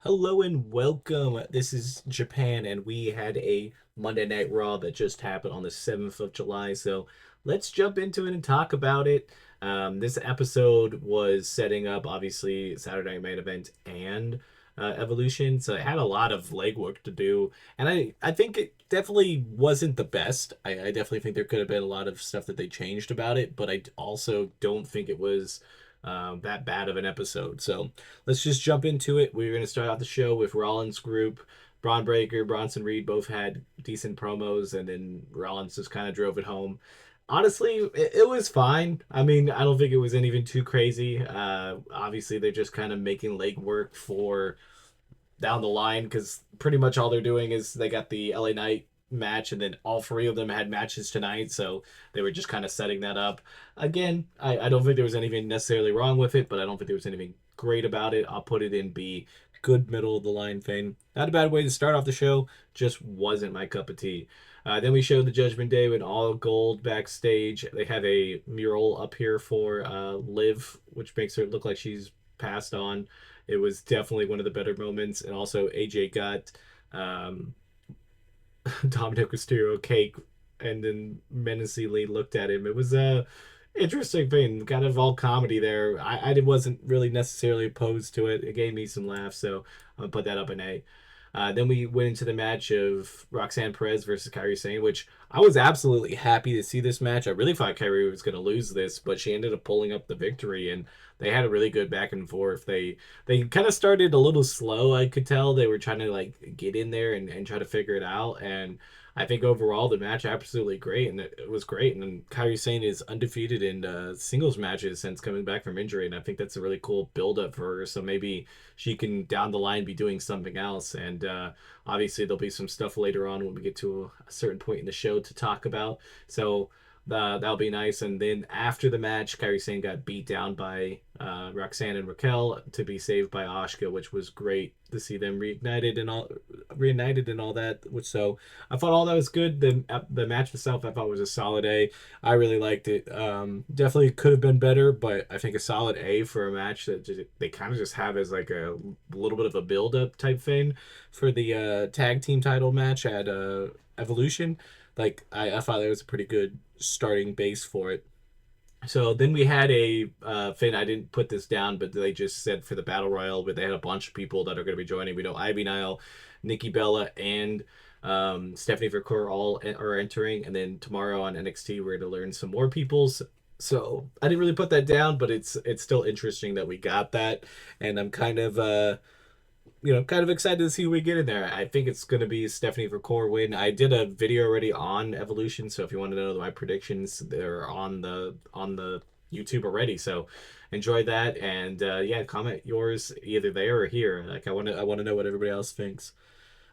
Hello and welcome. This is Japan, and we had a Monday Night Raw that just happened on the 7th of July. So let's jump into it and talk about it. This episode was setting up, obviously, Saturday Night Main Event and Evolution. So it had a lot of legwork to do. And I think it definitely wasn't the best. I definitely think there could have been a lot of stuff that they changed about it, but I also don't think it was that bad of an episode. So let's just jump into it. We're going to start out the show with Rollins' group. Braun Breaker, Bronson Reed both had decent promos, and then Rollins just kind of drove it home. Honestly, it was fine. I mean, I don't think it was anything too crazy. Obviously, they're just kind of making legwork for down the line because pretty much all they're doing is they got the LA Knight match, and then all three of them had matches tonight, so they were just kind of setting that up. Again, I don't think there was anything necessarily wrong with it, but I don't think there was anything great about it. I'll put it in B. Good middle of the line thing. Not a bad way to start off the show, just wasn't my cup of tea. Then we showed the Judgment Day with all gold backstage. They have a mural up here for Liv, which makes her look like she's passed on. It was definitely one of the better moments. And also, AJ got um, Dominic Mysterio cake and then menacingly looked at him. It was a interesting thing, kind of all comedy there. I wasn't really necessarily opposed to it. It gave me some laughs, so I'm gonna put that up an A. Then we went into the match of Roxanne Perez versus Kairi Sane, which I was absolutely happy to see this match. I really thought Kairi was going to lose this, but she ended up pulling up the victory, and they had a really good back and forth. They kind of started a little slow. I could tell they were trying to like get in there and try to figure it out. And I think overall the match absolutely great, and it was great. And then Kairi Sane is undefeated in singles matches since coming back from injury, and I think that's a really cool build up for her. So maybe she can down the line be doing something else. And obviously there'll be some stuff later on when we get to a certain point in the show to talk about. So that'll be nice. And then after the match, Kairi Sane got beat down by Roxanne and Raquel to be saved by Asuka, which was great to see them reunited and all that. Which so I thought all that was good. The match itself I thought was a solid A. I really liked it. Definitely could have been better, but I think a solid A for a match that they kind of just have as like a little bit of a build up type thing for the tag team title match at Evolution. Like I thought that was a pretty good starting base for it. So then we had a thing. I didn't put this down, but they just said for the battle royal, but they had a bunch of people that are going to be joining. We know Ivy Nile, Nikki Bella, and Stephanie Vercoeur all are entering, and then tomorrow on NXT we're going to learn some more people's. So I didn't really put that down, but it's still interesting that we got that, and I'm kind of kind of excited to see who we get in there. I think it's going to be Stephanie Vercoeur win. I did a video already on Evolution, so if you want to know my predictions, they're on the YouTube already. So enjoy that, and yeah, comment yours either there or here. Like I want to know what everybody else thinks.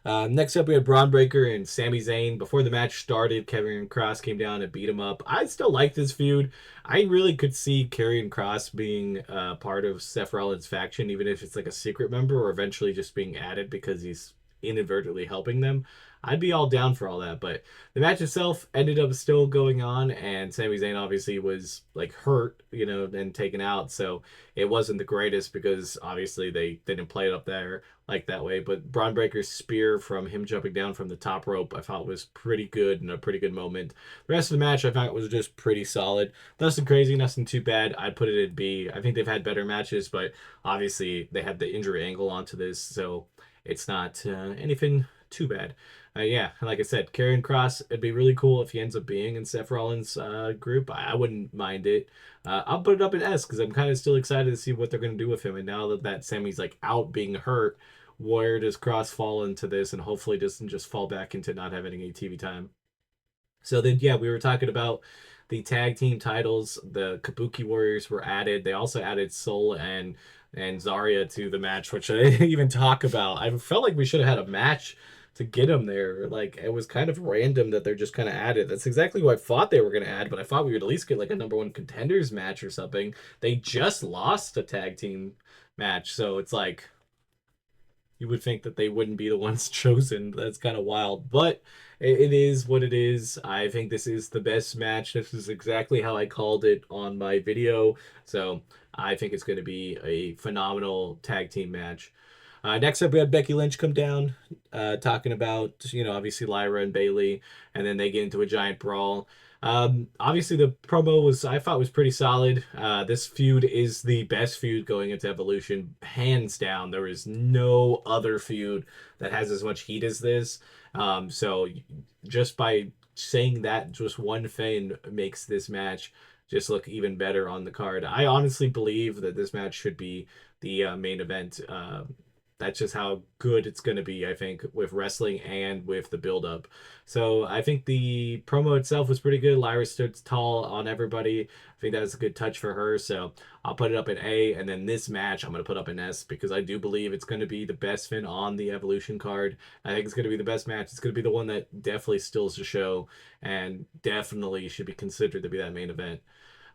Next up, we had Braun Breaker and Sami Zayn. Before the match started, Kevin Cross came down and beat him up. I still like this feud. I really could see Karrion Cross being part of Seth Rollins' faction, even if it's like a secret member or eventually just being added because he's inadvertently helping them. I'd be all down for all that, but the match itself ended up still going on, and Sami Zayn obviously was like hurt, and taken out, so it wasn't the greatest because obviously they didn't play it up there like that way. But Braun Breaker's spear from him jumping down from the top rope, I thought was pretty good and a pretty good moment. The rest of the match I thought was just pretty solid. Nothing crazy, nothing too bad. I'd put it at B. I think they've had better matches, but obviously they had the injury angle onto this, so it's not anything too bad. Yeah, like I said, Karrion Cross, it'd be really cool if he ends up being in Seth Rollins' group. I wouldn't mind it. I'll put it up in S because I'm kind of still excited to see what they're going to do with him. And now that Sammy's like out being hurt, where does Cross fall into this? And hopefully doesn't just fall back into not having any TV time. So then, yeah, we were talking about the tag team titles. The Kabuki Warriors were added. They also added Soul and Zarya to the match, which I didn't even talk about. I felt like we should have had a match to get them there. Like it was kind of random that they're just kind of added. That's exactly what I thought they were going to add, but I thought we would at least get like a number one contenders match or something. They just lost a tag team match, so it's like you would think that they wouldn't be the ones chosen. That's kind of wild, but it is what it is. I think this is the best match. This is exactly how I called it on my video. So I think it's going to be a phenomenal tag team match. Next up, we had Becky Lynch come down, talking about, obviously Lyra and Bailey, and then they get into a giant brawl. Obviously, the promo I thought, was pretty solid. This feud is the best feud going into Evolution, hands down. There is no other feud that has as much heat as this. So just by saying that, just one thing makes this match just look even better on the card. I honestly believe that this match should be the main event. That's just how good it's going to be, I think, with wrestling and with the build up. So I think the promo itself was pretty good. Lyra stood tall on everybody. I think that was a good touch for her. So I'll put it up in A. And then this match, I'm going to put up in S because I do believe it's going to be the best Finn on the Evolution card. I think it's going to be the best match. It's going to be the one that definitely steals the show and definitely should be considered to be that main event.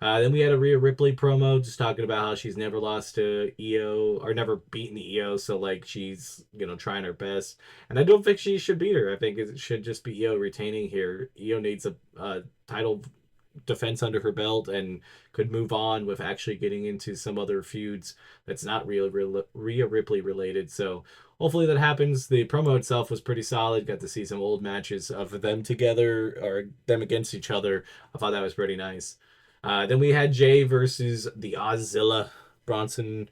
Then we had a Rhea Ripley promo just talking about how she's never lost to Io or never beaten Io, so like she's trying her best, and I don't think she should beat her. I think it should just be Io retaining here. Io needs a title defense under her belt and could move on with actually getting into some other feuds that's not Rhea Ripley related. So hopefully that happens. The promo itself was pretty solid. Got to see some old matches of them together or them against each other. I thought that was pretty nice. Then we had Jay versus the Ozilla. Bronson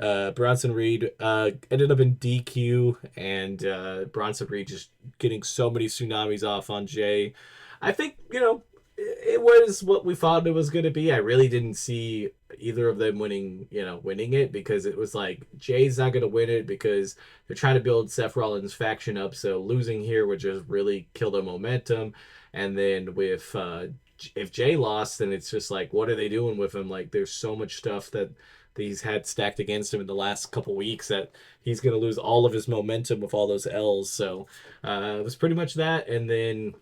Bronson Reed ended up in DQ, and Bronson Reed just getting so many tsunamis off on Jay. I think, it was what we thought it was going to be. I really didn't see either of them winning it, because it was like Jay's not going to win it because they're trying to build Seth Rollins' faction up. So losing here would just really kill the momentum. And then with if Jay lost, then it's just like, what are they doing with him? Like, there's so much stuff that he's had stacked against him in the last couple weeks that he's going to lose all of his momentum with all those L's. So it was pretty much that. And then,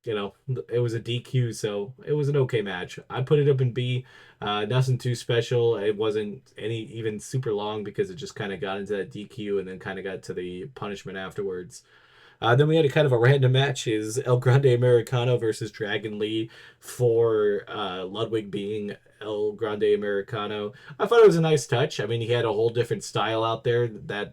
it was a DQ, so it was an okay match. I put it up in B. Nothing too special. It wasn't any even super long because it just kind of got into that DQ and then kind of got to the punishment afterwards. Then we had a kind of a random match is El Grande Americano versus Dragon Lee for Ludwig being El Grande Americano. I thought it was a nice touch. I mean, he had a whole different style out there that,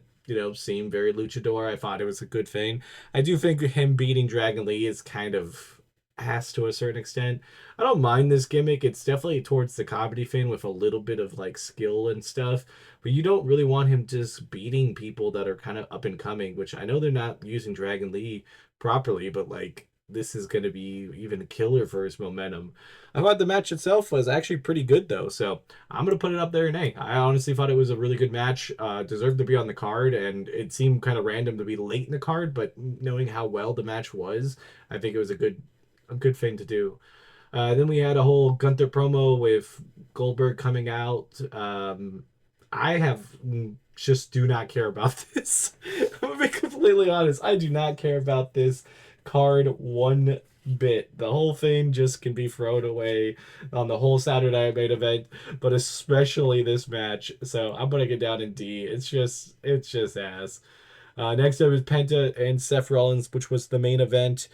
seemed very luchador. I thought it was a good thing. I do think him beating Dragon Lee is kind of ass to a certain extent. I don't mind this gimmick. It's definitely towards the comedy thing with a little bit of like skill and stuff, but you don't really want him just beating people that are kind of up and coming, which I know they're not using Dragon Lee properly, but like this is going to be even a killer for his momentum. I thought the match itself was actually pretty good though, so I'm going to put it up there in A. I honestly thought it was a really good match, deserved to be on the card, and it seemed kind of random to be late in the card, but knowing how well the match was, I think it was a good thing to do. Then we had a whole Gunther promo with Goldberg coming out. I have just do not care about this. I'm gonna be completely honest. I do not care about this card one bit. The whole thing just can be thrown away on the whole Saturday Night main event, but especially this match. So I'm gonna get down in D. It's just ass. Next up is Penta and Seth Rollins, which was the main event.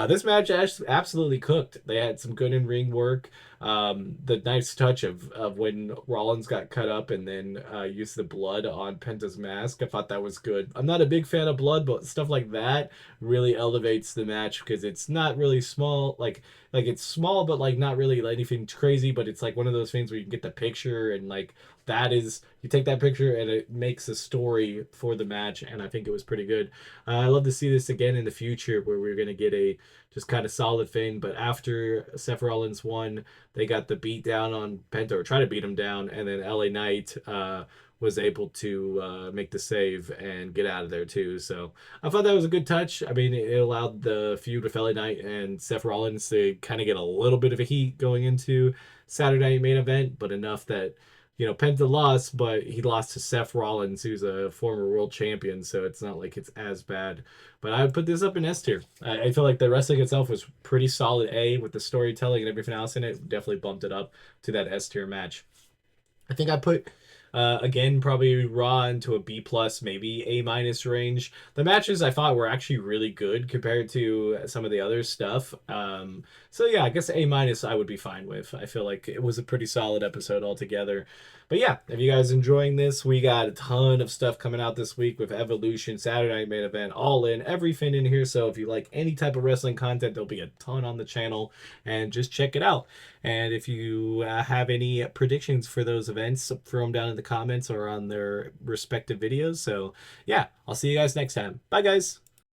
This match absolutely cooked. They had some good in ring work. The nice touch of when Rollins got cut up and then used the blood on Penta's mask. I thought that was good. I'm not a big fan of blood, but stuff like that really elevates the match because it's not really small. Like it's small, but like not really like anything crazy. But it's like one of those things where you can get the picture and like that is you take that picture and it makes a story for the match, and I think it was pretty good. I love to see this again in the future where we're gonna get a just kind of solid thing. But after Seth Rollins won, they got the beat down on Penta or try to beat him down, and then LA Knight was able to make the save and get out of there too. So I thought that was a good touch. I mean, it allowed the feud with LA Knight and Seth Rollins to kind of get a little bit of a heat going into Saturday Night main event, but enough that Penta lost, but he lost to Seth Rollins, who's a former world champion, so it's not like it's as bad. But I would put this up in S tier. I feel like the wrestling itself was pretty solid A with the storytelling and everything else in it. Definitely bumped it up to that S tier match. I think I put again probably Raw into a B plus, maybe A minus range. The matches I thought were actually really good compared to some of the other stuff. So yeah, I guess A minus I would be fine with. I feel like it was a pretty solid episode altogether. But yeah, if you guys enjoying this, we got a ton of stuff coming out this week with Evolution, Saturday Night Main Event, All In, everything in here. So if you like any type of wrestling content, there'll be a ton on the channel, and just check it out. And if you have any predictions for those events, throw them down in the comments or on their respective videos. So yeah, I'll see you guys next time. Bye, guys.